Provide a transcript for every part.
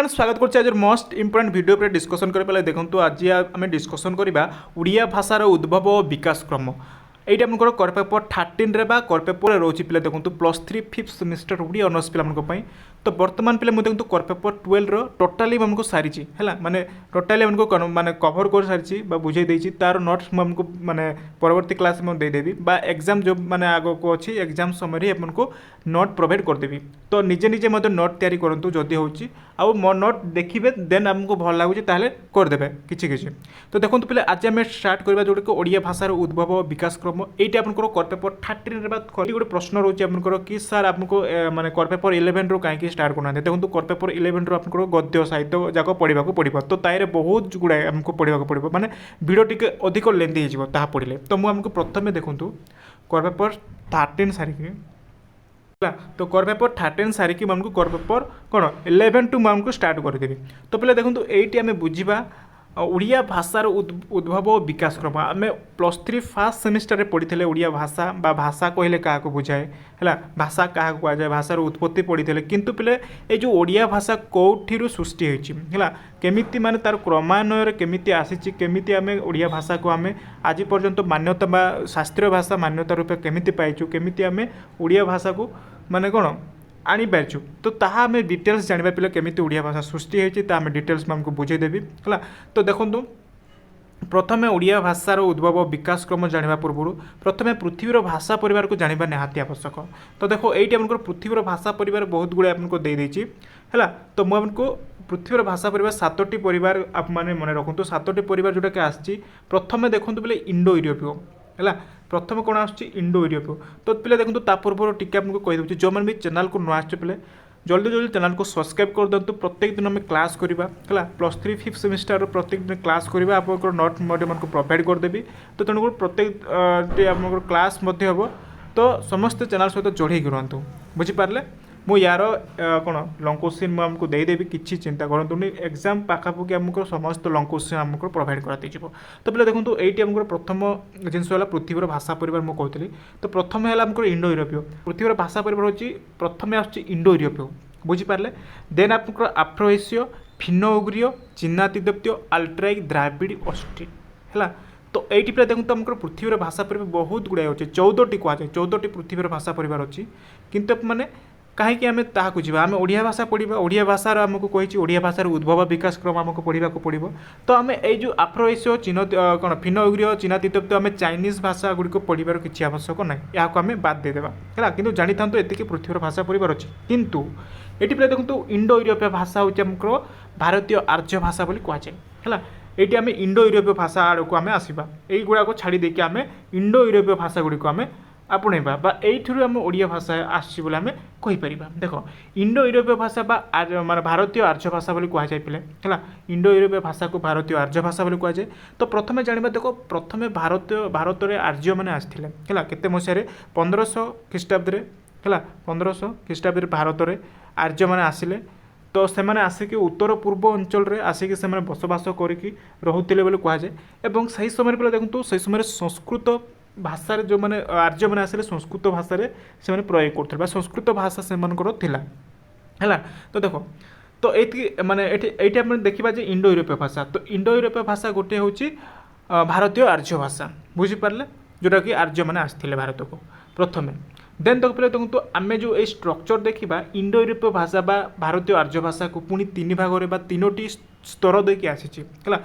Friends स्वागत करछि आज मोस्ट इंपोर्टेंट वीडियो पर डिस्कशन करे पहले देखंतु आज आमे डिस्कशन करिबा उड़िया भाषार उद्भव और विकास क्रम। এইটা আপনার কর পেপর 13 রে বা কর পেপর রয়েছে পিলা দেখুন +3 5th সেমিস্টার ওড়িয়া অনর্স পিলা তো বর্তমান পিলা মু দেখুন কর পেপর 12 র টোটালি আমি সারিছি হ্যাঁ মানে টোটালি আমি মানে কভর করে সারিছি বা বুঝাই দিয়েছি তার নোটস মু আমাকে মানে পরবর্তী ক্লাস মু দেদেবি বা এক্সাম যে মানে আগকু অছি এক্সাম সময় আপনার নোট প্রোভাইড করদেবি। তো নিজে নিজে মধ্যে নোট তৈরি করতু যদি হচ্ছে আউ মো নোট দেখবে দেন আমি ভাল লাগুছে তাহলে করদেবে কিছু কিছু। তো দেখুন পিলা আজ আমি স্টার্ট করা যেটা ওড়িয়া ভাষার উদ্ভব ও বিকাশ ক্রম এইটা আপনার কর পেপর 13 রে বা গোটে প্রশ্ন রয়েছে আপনার কি স্যার আপনার মানে কর পেপর 11 রু কहीं স্টার্ট করনা দেখুন কর পেপর 11 রু আপনার গদ্য সাহিত্য যাক পড়া পড়ব। তো তাইরে বহুত গুড়াए आमको पढ़ा पड़ो माने वीडियो टी अधिक लेंथी हो ता पढ़ले। तो मुझे प्रथम देखूँ कर पेपर 13 सारिकी तो कर पेपर 13 सारिकी आमको कर पेपर कौन 11 टू मुझे स्टार्ट करदेवी। तो पहले देखूँ ये आम बुझा ओडिया भाषार उद्भव और विकास क्रम आम +3 फर्स्ट सेमिस्टर में पढ़ी ओडिया भाषा बा भाषा कहले क्या बुझाए है भाषा क्या कहुए भाषार उत्पत्ति पढ़ी किंतु पिले ये जो ओडिया भाषा कौटी सृष्टि है केमिति माने तार क्रमान्वय केमिति आसी केमिति आम ओडिया भाषा को आम आज पर्यंत मान्यता बा शास्त्रीय भाषा मान्यता रूपे केमिति पाइचु केमिति आम ओडिया भाषा को माने कौन आनी पार्चु। तो ताहा आम डिटेल्स जाना पे केमिति ओडिया भाषा सृष्टि होती आम डिटेल्स में आमको बुझेदेवी है। तो देखो प्रथम ओडिया भाषार उद्भव विकास क्रम जाना पूर्व प्रथम पृथ्वीर भाषा परिवार को जाना निहाती आवश्यक। तो देखो ये आमको पृथ्वीर भाषा परिवार बहुत गुड़ाए आमको देदेछि है। तो मुझको पृथ्वीर भाषा परिवार 7टी परिवार आप मैंने मन रखु 7टी परिवार जोटा कि आसी प्रथम देखो बोले इंडो यूरोपीय है प्रथम कौन आस इंडो यूरोपीय। तो पे देखो ता पूर्व टीके आपको कहीदे जो मैंने भी चैनल को नुआ पे जल्दी जल्दी चैनल को सब्सक्राइब कर दिंतु। प्रत्येक दिन आम क्लास करवा है +3 5th सेमिस्टर प्रत्येक दिन क्लास करवा आप नोट को प्रोवाइड करदेवी। तो तेणुक प्रत्येक आम क्लास हम तो समस्त चैनल सहित जोड़े रुहतु बुझीपारे। मु यार कौन लंग क्वेश्चन मुझे देदेवी किसी चिंता करूँ एग्जाम पाखापाखि आमको समस्त लंग क्वेश्चन आमको प्रोवाइड कराती। तो पे देखो ये आमको प्रथम जिनस है पृथ्वीर भाषा परिवार मुझे कहती। तो प्रथम है आमको इंडो यूरोपीय पृथ्वीर भाषा परिवार हूँ प्रथम आस इंडो यूरोपीय बुझीपारे। देन आपको आफ्रो एसीय फिनो उग्रीय चीना तिब्बतीय अल्ट्राइक द्राविड़ ऑस्ट्रिक है। तो ये देखो तो आमको पृथ्वीर भाषा परिवार बहुत गुड़ाए अच्छे 14टी कहुए 14टी पृथ्वीर भाषा परिवार अच्छी किंतु मैंने कहीं आम ताकू जी आम ओडिया भाषा पढ़ा ओडिया भाषार आमको कही ओडिया भाषार उद्भव विकास क्रम आमको पढ़ा पड़ो। तो आम यो आफ्रो एसीय चीन कौन फिनो उग्रीय चीना तिब्बतीय आम चाइनीज भाषा गुड़िक पढ़ार किसी आवश्यक ना यहाँ आम बाद देदेवा है कि जानी था ये पृथ्वीर भाषा परिवार अच्छी। किंतु ये देखो इंडो यूरोपीय भाषा हूँ आमको भारतीय आर्य भाषा कहुए है। ये आम इंडो यूरोपीय भाषा आड़ को आम आसवा युवाक छाड़ी देकी आम इंडो यूरोपीय भाषा गुड़िक आम आपणेबा यू आम ओडिया भाषा आसी आम कहीपर। देख इंडो यूरोपीय भाषा माने भारतीय आर्य भाषा कहुए पे है इंडो यूरोपीय भाषा को भारतीय आर्य भाषा कहुए। तो प्रथम जाना देख प्रथम भारत में आर्य मैंने आसते है केते मसीह 1500 ख्रीष्टाब्द है 1500 ख्रीष्टाब्द भारत में आर्य मैंने आसिले। तो से आसिक उत्तर पूर्व अंचल में आसिक से बसवास करके रोते कहुए। एवं सही समय पे देखो से समय संस्कृत भाषा जो मैंने आर्य मैंने आसे संस्कृत भाषा से प्रयोग करते संस्कृत भाषा से है। तो देखो तो ये माने ये देखा इंडो यूरोपीय भाषा। तो इंडो यूरोपीय भाषा गोटे हूँ भारतीय आर्य भाषा बुझीपारे जोटा कि आर्य मैंने आसते भारत को प्रथम। देन तक पे देखो तो आम जो ये स्ट्रक्चर देखा इंडो यूरोपीय भाषा बा भारतीय आर्य भाषा को पुणी 3 भाग में 3टी स्तर देकी आसी है।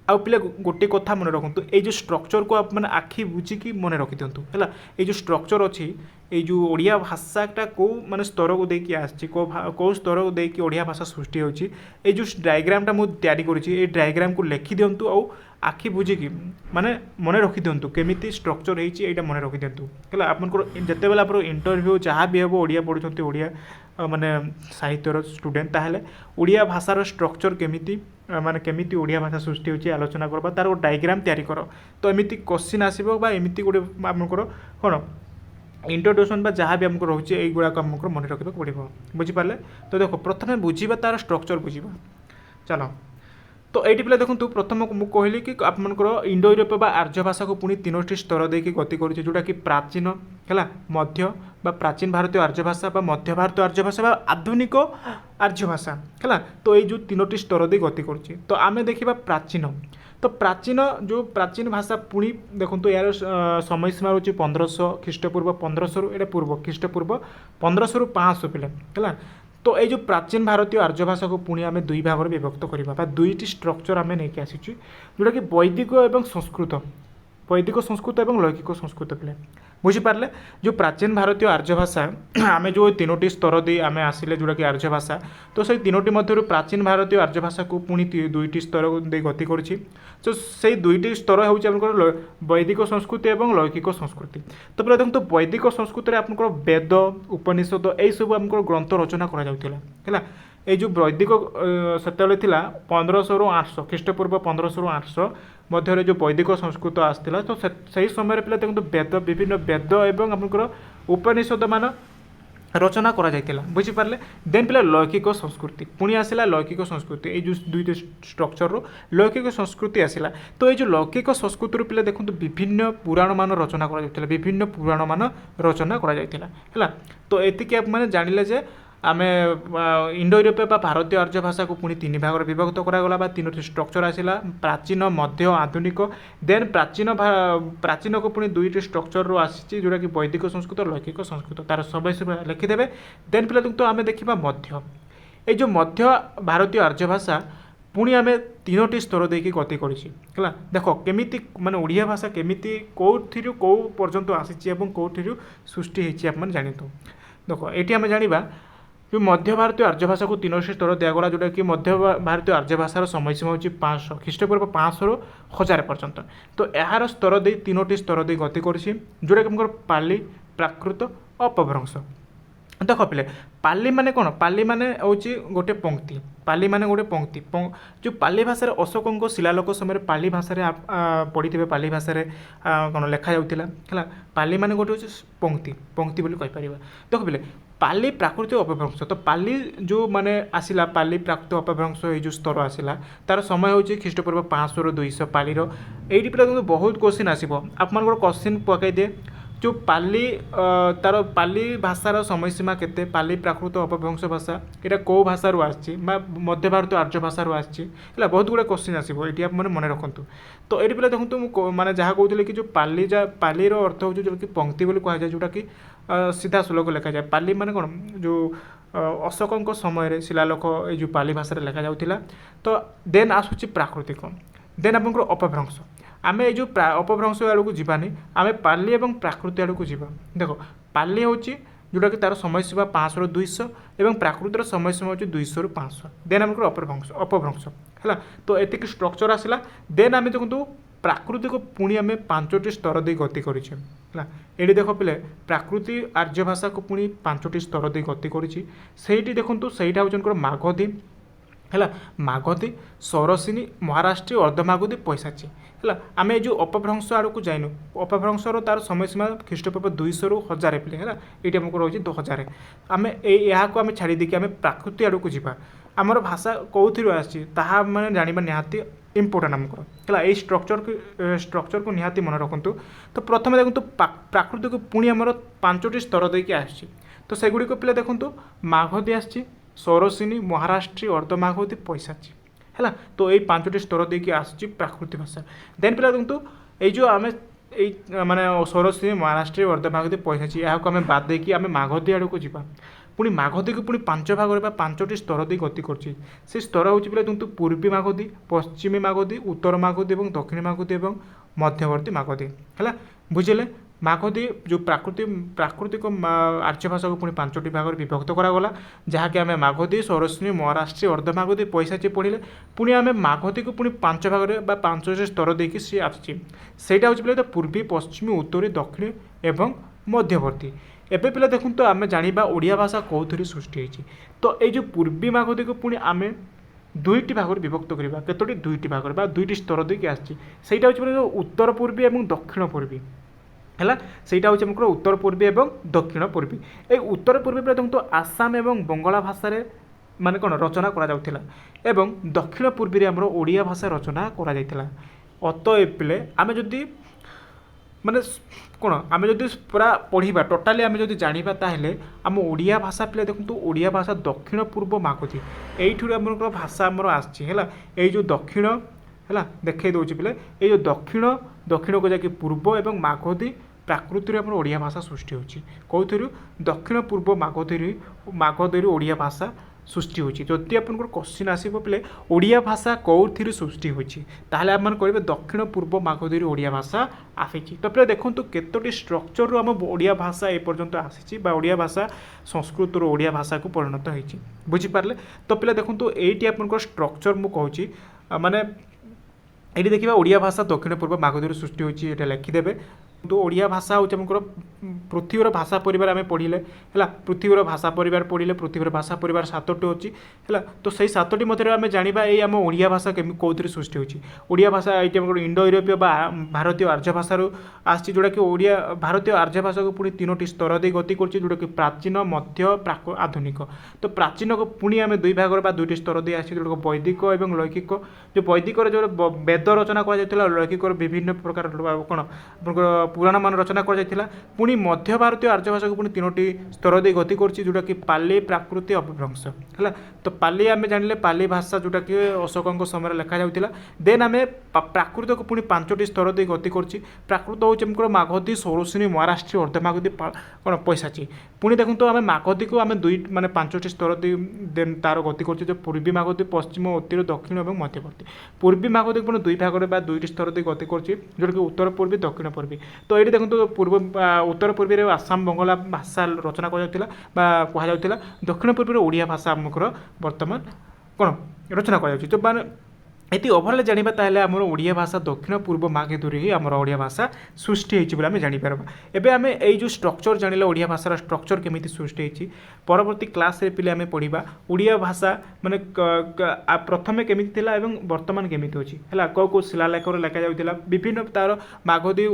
आउ पे गोटे कथा मन रखु ये जो स्ट्रक्चर को आप मैंने आखि बुझिकी मन रखी दिंतु है। ये जो स्ट्रक्चर अच्छी ये जो ओडिया भाषाटा कौ माने स्तर को देकी आसी कौ स्तर को देकी ओडिया भाषा सृष्टि होची ये जो डायग्रामटा मुझे तैयारी करी डायग्राम को लिखि दिंतु आउ आखि बुझिकी माने मन रखी दिंतु केमिति स्ट्रक्चर होता मन रखी दिंतु है। आपको जिते बेले आप इंटरव्यू जहाँ भी हम ओडिया पढ़ुंट ओडिया माने साहित्यर स्टूडेंट ताहले ओडिया भाषार स्ट्रक्चर केमिति माने केमिति ओडिया भाषा सृष्टि होची आलोचना करबा तार डायग्राम तैयारी कर। तो एमिति क्वेश्चन आसीबो बा एमिति गोटे आमको कौन इंट्रोडक्शन बा जहाँ भी आमको रोचे युवाक आमको मन रखा पड़ो बुझीपारे। तो देखो प्रथम बुझा तार स्ट्रक्चर बुझा चलो। तो ये पे देखो प्रथम मुझे कहली कि आपंकर इंडो यूरोपीय आर्य भाषा को पुणी 3टी स्तर देकी गति करुचे जोटा कि प्राचीन है मध्य বা প্রাচীন ভারতীয় আর্য ভাষা বা মধ্য ভারতীয় আর্য ভাষা বা আধুনিক আর্য ভাষা হল। তো এই যে তিনোটি স্তর দিয়ে গতি করছে। তো আমি দেখা প্রাচীন। তো প্রাচীন যে প্রাচীন ভাষা পুঁ দেখুন ইয়ার সময়সীমা রয়েছে 1500 খ্রিস্টপূর্ব 1500 এটা পূর্ব খ্রিস্টপূর্ব 1500 রু 500 পিলে হল। তো এই যে প্রাচীন ভারতীয় আর্য ভাষা को পুଣି আমি দুই ভাগরে বিভক্ত করা বা দুইটি স্ট্রকচর আমি নেই আসিছু जोटा कि वैदिक এবং সংস্কৃত वैदिक संस्कृत और लौकिक संस्कृत पिले बुझीपारे। जो प्राचीन भारतीय आर्य भाषा आम जो तीनोटी स्तर दी आम आसिले जोटा कि आर्य भाषा तो से तीनोटी मध्य प्राचीन भारतीय आर्य भाषा को पुणी दुईटी स्तर दे गति कर तो से दुईटी स्तर हूँ वैदिक संस्कृति और लौकिक संस्कृति। तो पे देखो वैदिक संस्कृति में आपंकर वेद उपनिषद यही सब आम ग्रंथ रचना करा ये जो वैदिक से 1500 रु 800 ख्रीष्टपूर्व 1500 रु 800 मध्य जो वैदिक संस्कृत आसाला। तो सही समय पे देखो वेद विभिन्न वेद और आपंकर उपनिषद मान रचना करा जाइतिला बुझीपारे। देन पे लौकिक संस्कृति पुणी आसला लौकिक संस्कृति ये जो दुईट स्ट्रक्चर रो लौकिक संस्कृति आसला। तो ये जो लौकिक संस्कृति पे देखो विभिन्न पुराण मान रचना करा जाइतिला विभिन्न पुराण मान रचना करा जाइतिला हैला। तो एतिके आप माने जानिले जे आम इंडो यूरोपीय भारतीय आर्य भाषा को पुणी तीन भाग विभक्त करागला बा तीनोटी स्ट्रक्चर आसला प्राचीन मध्य आधुनिक। देन प्राचीन को पुणी दुईटी स्ट्रक्चर रो आसी जोटा कि वैदिक संस्कृत लौकिक संस्कृत तार समय लिखिदेवे। देन पे तो आम देखा मध्य ये जो मध्य भारतीय आर्य भाषा पुणी आम तीनोटी स्तर देकी गति करी देख केमी माने ओडिया भाषा केमी कौथि कौ पर्यंत आसी कौथि सृष्टि होती आप जानी तो देख ये आम जाना जो मध्य भारतीय आर्य भाषा को तीनोटी स्तर दिगला जोटा कि मध्य भारतीय आर्य भाषार समयसीमा हूँ 500 ख्रीष्टपूर्व 500 रु 1000 पर्यंत। तो यार स्तर दे तीनोटी स्तर दे गति करी जोटा कि पाली प्राकृत अपभ्रंश। देख पे पाली माने कौन पाली माने हूँ गोटे पंक्ति पाली माने गोटे पंक्ति जो पाली भाषा अशोकों शिलालोक समय पाली भाषा पढ़ी थे पाली भाषा कौन लिखा जाऊला पाली माने गोटे हूँ पंक्ति पंक्ति बोली कहीपर। देख पे पाली प्राकृतिक अपभ्रंश। तो पाली जो माने आसिला पाली प्राकृतिक अपभ्रंश ये जो स्तर आसिला तार समय हूँ ख्रीष्टपूर्व 500 रु 200 पालीर ये पे बहुत क्वेश्चन आसो आप क्वेश्चन पकई दिए जो पाली तार पाली भाषार समयसीमा केते पाली प्राकृत अपभ्रंश भाषा यहाँ कौ भाषा आसी मध्य भारतीय आर्य भाषा आसी बहुत गुड़ा क्वेश्चन आसो ये आप मन रखु। तो ये पे देखो मैंने जहाँ कहते कि जो पालीर अर्थ हो जो कि पंक्ति बोली कहुए जोटा कि सीधा सुलभ लिखा जाए पाली माने कौन जो अशोकों समय शिलालोक ये जो पाली भाषा लिखा जाऊला। तो देन आसूँ प्राकृतिक देन आप अपभ्रंश आम ये जो अपभ्रंश आड़ को जीवानी आम पाली और प्राकृत आड़ को जीवा। देख पाली हूँ जोटा कि तार समयसीमा 500 रु 200 और प्राकृतर समयसीमा हूँ 200 रु 500 देन आम अपभ्रंश है। तो ये स्ट्रक्चर आसला देन आम देखो प्राकृतिक पुणी आम 5टी स्तर दे गति करें ये देख पे प्राकृति आर्य भाषा को पुणी 5टी स्तर दे गति करी देखो सहीटा हूँ मागधी है मागधी सरसिनी महाराष्ट्री अर्धमागधी पैसाची है आम जो अपभ्रंश आड़ को जाइनु अपभ्रंशर तार समयसीमा ख्रीष्टपूर्व 200 रु 1000 पे है ये आमको रही 2000 आम यहाँ को छाड़ी देकी आम प्राकृति आड़ को जावा आमर भाषा कौथि आसी मैंने जाना निहाती इम्पोर्टाट आमको है ये स्ट्रक्चर को निहाती मन रखु। तो प्रथम देखो प्राकृतिक पुणी आमर 5टी स्तर देकी आसी तो सेगुड़ी पे देखो मागधी आसी सरसिनी महाराष्ट्री अर्धमागधी पैसाची है। तो ये 5टी स्तर देकी आसी प्राकृतिक भाषा देन पे देखो ये जो आम माने सरसिनी महाराष्ट्री अर्धमागधी पैसाची यहाँ को आम बाद देकी आम मागधी आड़ को जावा पुणी मागधी को पुणी 5 भाग 5टी स्तर दे गति कर स्तर हूँ पे देखो पूर्वी मागधी पश्चिमी मागधी उत्तर मागधी और दक्षिण मागधी और मध्यवर्ती मागधी है बुझे। मागधी जो प्राकृतिक आर्य भाषा को पुणी 5टी भाग विभक्त करागला जहाँकि आम मागधी सरस्वती महाराष्ट्री अर्धमागधी पैसाची पढ़ले पुणी आम मागधी को पुणी 5 भाग 5टी स्तर देकी सी आसटा हूँ पे पूर्वी पश्चिमी उत्तरी दक्षिण एवं मध्यवर्ती। एबे पिला देखूँ तो आम जाना ओडिया भाषा कौथि सृष्टि होती। तो ये जो पूर्वी मागधी को पुणी आम दुईटी भाग विभक्त करवा कतोटी दुईटी भाग दुईटी स्तर देकी आसटा हूँ उत्तर पूर्वी और दक्षिण पूर्वी है सहीटा हूँ आम उत्तर पूर्वी और दक्षिण पूर्वी। ये उत्तर पूर्वी पे देखो तो आसाम और बंगाला भाषा माने कौन रचना करा एवं दक्षिण पूर्वी आमर ओडिया भाषा रचना करा अतएव पे आम जदि ମାନେ କ'ଣ ଆମେ ଯଦି ପୁରା ପଢ଼ିବା ଟୋଟାଲି ଆମେ ଯଦି ଜାଣିବା ତାହେଲେ ଆମ ଓଡ଼ିଆ ଭାଷା ପିଲା ଦେଖନ୍ତୁ ଓଡ଼ିଆ ଭାଷା ଦକ୍ଷିଣ ପୂର୍ବ ମାଗଧି ଏଇଠିରୁ ଆମର ଭାଷା ଆମର ଆସିଛି ହେଲା। ଏଇ ଯେଉଁ ଦକ୍ଷିଣ ହେଲା ଦେଖାଇ ଦେଉଛି ପିଲେ ଏଇ ଯେଉଁ ଦକ୍ଷିଣକୁ ଯାଇକି ପୂର୍ବ ଏବଂ ମାଗଧି ପ୍ରାକୃତିରେ ଆମର ଓଡ଼ିଆ ଭାଷା ସୃଷ୍ଟି ହେଉଛି। କେଉଁଥିରୁ ଦକ୍ଷିଣ ପୂର୍ବ ମାଗଧୀରୁ ଓଡ଼ିଆ ଭାଷା ସୃଷ୍ଟି ହୋଇଛି। ଯଦି ଆପଣଙ୍କର କ୍ୱେଶ୍ଚିନ୍ ଆସିବ ପିଲେ ଓଡ଼ିଆ ଭାଷା କେଉଁଥିରୁ ସୃଷ୍ଟି ହୋଇଛି ତାହେଲେ ଆମେ କହିବେ ଦକ୍ଷିଣ ପୂର୍ବ ମାଗଧୀରୁ ଓଡ଼ିଆ ଭାଷା ଆସିଛି। ତ ପିଲା ଦେଖନ୍ତୁ କେତୋଟି ଷ୍ଟ୍ରକ୍ଚରରୁ ଆମ ଓଡ଼ିଆ ଭାଷା ଏପର୍ଯ୍ୟନ୍ତ ଆସିଛି ବା ଓଡ଼ିଆ ଭାଷା ସଂସ୍କୃତରୁ ଓଡ଼ିଆ ଭାଷାକୁ ପରିଣତ ହୋଇଛି। ବୁଝିପାରିଲେ? ତ ପିଲା ଦେଖନ୍ତୁ ଏଇଠି ଆପଣଙ୍କର ଷ୍ଟ୍ରକ୍ଚର ମୁଁ କହୁଛି ମାନେ ଏଇଠି ଦେଖିବା ଓଡ଼ିଆ ଭାଷା ଦକ୍ଷିଣ ପୂର୍ବ ମାଗଧୀରୁ ସୃଷ୍ଟି ହୋଇଛି ଏଇଟା ଲେଖିଦେବେ। କିନ୍ତୁ ଓଡ଼ିଆ ଭାଷା ହେଉଛି ଆମର ପୃଥିବୀର ଭାଷା ପରିବାର ଆମେ ପଢ଼ିଲେ ହେଲା। ପୃଥିବୀର ଭାଷା ପରିବାର ପଢ଼ିଲେ ପୃଥିବୀର ଭାଷା ପରିବାର 7ଟି ଅଛି ହେଲା। ତ ସେଇ 7ଟି ମଧ୍ୟରେ ଆମେ ଜାଣିବା ଏଇ ଆମ ଓଡ଼ିଆ ଭାଷା କେଉଁଥିରେ ସୃଷ୍ଟି ହୋଇଛି। ଓଡ଼ିଆ ଭାଷା ଏଇଠି ଆମର ଇଣ୍ଡୋ ୟୁରୋପୀୟ ବା ଭାରତୀୟ ଆର୍ଯ୍ୟ ଭାଷାରୁ ଆସିଛି ଯେଉଁଟାକି ଭାରତୀୟ ଆର୍ଯ୍ୟ ଭାଷାକୁ ପୁଣି 3ଟି ସ୍ତର ଦେଇ ଗତି କରୁଛି ଯେଉଁଟାକି ପ୍ରାଚୀନ ମଧ୍ୟ ଆଧୁନିକ। ତ ପ୍ରାଚୀନକୁ ପୁଣି ଆମେ 2 ଭାଗରେ ବା 2ଟି ସ୍ତର ଦେଇ ଆସିଛି ଯେଉଁଟାକି ବୈଦିକ ଏବଂ ଲୌକିକ। ଯେଉଁ ବୈଦିକରେ ଯେଉଁ ବେଦ ରଚନା କରାଯାଇଥିଲା ଲୌକିକର ବିଭିନ୍ନ ପ୍ରକାର କ'ଣ ଆପଣଙ୍କର ପୁରାଣ ମାନ ରଚନା କରାଯାଇଥିଲା। ପୁଣି ମଧ୍ୟ ଭାରତୀୟ ଆର୍ଯ୍ୟ ଭାଷାକୁ ପୁଣି 3ଟି ସ୍ତର ଦେଇ ଗତି କରୁଛି ଯେଉଁଟାକି ପାଲି ପ୍ରାକୃତି ଅପଭ୍ରଂଶ ହେଲା। ତ ପାଲି ଆମେ ଜାଣିଲେ ପାଲି ଭାଷା ଯେଉଁଟାକି ଅଶୋକଙ୍କ ସମୟରେ ଲେଖାଯାଉଥିଲା। ଦେନ୍ ଆମେ ପ୍ରାକୃତକୁ ପୁଣି 5ଟି ସ୍ତର ଦେଇ ଗତି କରୁଛି। ପ୍ରାକୃତ ହେଉଛି ଆମର ମାଗଧୀ ସୌରସେନୀ ମହାରାଷ୍ଟ୍ରୀୟ ଅର୍ଦ୍ଧମାଗଧୀ କ'ଣ ପୈଶାଚୀ। ପୁଣି ଦେଖନ୍ତୁ ଆମେ ମାଗଧୀକୁ ଆମେ 5ଟି ସ୍ତର ଦେଇ ଦେନ୍ ତାର ଗତି କରୁଛି ଯେଉଁ ପୂର୍ବୀ ମାଗଧୀ ପଶ୍ଚିମ ଉତ୍ତର ଦକ୍ଷିଣ ଏବଂ ମଧ୍ୟବର୍ତ୍ତୀ। ପୂର୍ବୀ ମାଗଧୀକୁ ପୁଣି 2 ଭାଗରେ ବା 2ଟି ସ୍ତର ଦେଇ ଗତି କରୁଛି ଯେଉଁଟାକି ଉତ୍ତର ପୂର୍ବୀ ଦକ୍ଷିଣ ପୂର୍ବୀ। ତ ଏଇଠି ଦେଖନ୍ତୁ ଉତ୍ତର ପୂର୍ବୀରେ ଆସାମ ବଙ୍ଗଳା ଭାଷା ରଚନା କରାଯାଉଥିଲା ବା କୁହାଯାଉଥିଲା। ଦକ୍ଷିଣ ପୂର୍ବୀରେ ଓଡ଼ିଆ ଭାଷା ଆମର ବର୍ତ୍ତମାନ କ'ଣ ରଚନା କରାଯାଉଛି। ତ ମାନେ ଏଠି ଓଭରଲେ ଜାଣିବା ତାହେଲେ ଆମର ଓଡ଼ିଆ ଭାଷା ଦକ୍ଷିଣ ପୂର୍ବ ମାଗଧୀରୁ ହିଁ ଆମର ଓଡ଼ିଆ ଭାଷା ସୃଷ୍ଟି ହୋଇଛି ବୋଲି ଆମେ ଜାଣିପାରିବା। ଏବେ ଆମେ ଏଇ ଯେଉଁ ଷ୍ଟ୍ରକ୍ଚର ଜାଣିଲେ ଓଡ଼ିଆ ଭାଷାର ଷ୍ଟ୍ରକ୍ଚର କେମିତି ସୃଷ୍ଟି ହୋଇଛି ପରବର୍ତ୍ତୀ କ୍ଲାସ୍ରେ ପିଲେ ଆମେ ପଢ଼ିବା ଓଡ଼ିଆ ଭାଷା ମାନେ ପ୍ରଥମେ କେମିତି ଥିଲା ଏବଂ ବର୍ତ୍ତମାନ କେମିତି ଅଛି ହେଲା। କେଉଁ ଶିଳାଲେଖରେ ଲେଖାଯାଉଥିଲା ବିଭିନ୍ନ ତାର ମାଗଧୀ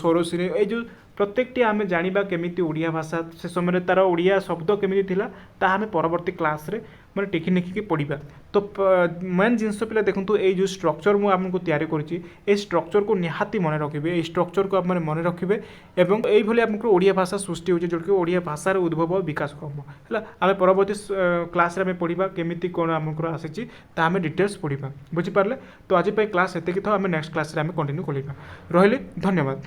ସୌରସେନୀ ଏଇ ଯେଉଁ ପ୍ରତ୍ୟେକଟି ଆମେ ଜାଣିବା କେମିତି ଓଡ଼ିଆ ଭାଷା ସେ ସମୟରେ ତାର ଓଡ଼ିଆ ଶବ୍ଦ କେମିତି ଥିଲା ତାହା ଆମେ ପରବର୍ତ୍ତୀ କ୍ଲାସ୍ରେ ମାନେ ଟିକି ନିଖିକି ପଢ଼ିବା। ତ ମେନ୍ ଜିନିଷ ପିଲା ଦେଖନ୍ତୁ ଏଇ ଯେଉଁ ଷ୍ଟ୍ରକ୍ଚର ମୁଁ ଆପଣଙ୍କୁ ତିଆରି କରିଛି এই ଷ୍ଟ୍ରକ୍ଚରକୁ ନିହାତି ମନେ ରଖିବେ। এই ଷ୍ଟ୍ରକ୍ଚରକୁ ଆପଣ ମନେ ରଖିବେ ଏବଂ এইଭଳି ଆପଣଙ୍କର ଓଡ଼ିଆ ଭାଷା ସୃଷ୍ଟି ହେଉଛି ଯେଉଁଟାକି ଓଡ଼ିଆ ଭାଷାର ଉଦ୍ଭବ ବିକାଶ କ୍ରମ ହେଲା। ଆମେ ପରବର୍ତ୍ତୀ କ୍ଲାସ୍ରେ ଆମେ ପଢ଼ିବା କେମିତି କ'ଣ ଆମଙ୍କର ଆସିଛି ତାହା ଆମେ ଡିଟେଲ୍ସ ପଢ଼ିବା। ବୁଝିପାରିଲେ? ତ ଆଜି ପାଇଁ କ୍ଲାସ୍ ଏତିକି ଥାଉ। ଆମେ ନେକ୍ସଟ କ୍ଲାସ୍ରେ ଆମେ କଣ୍ଟିନ୍ୟୁ କରିବା। ରହିଲି ଧନ୍ୟବାଦ।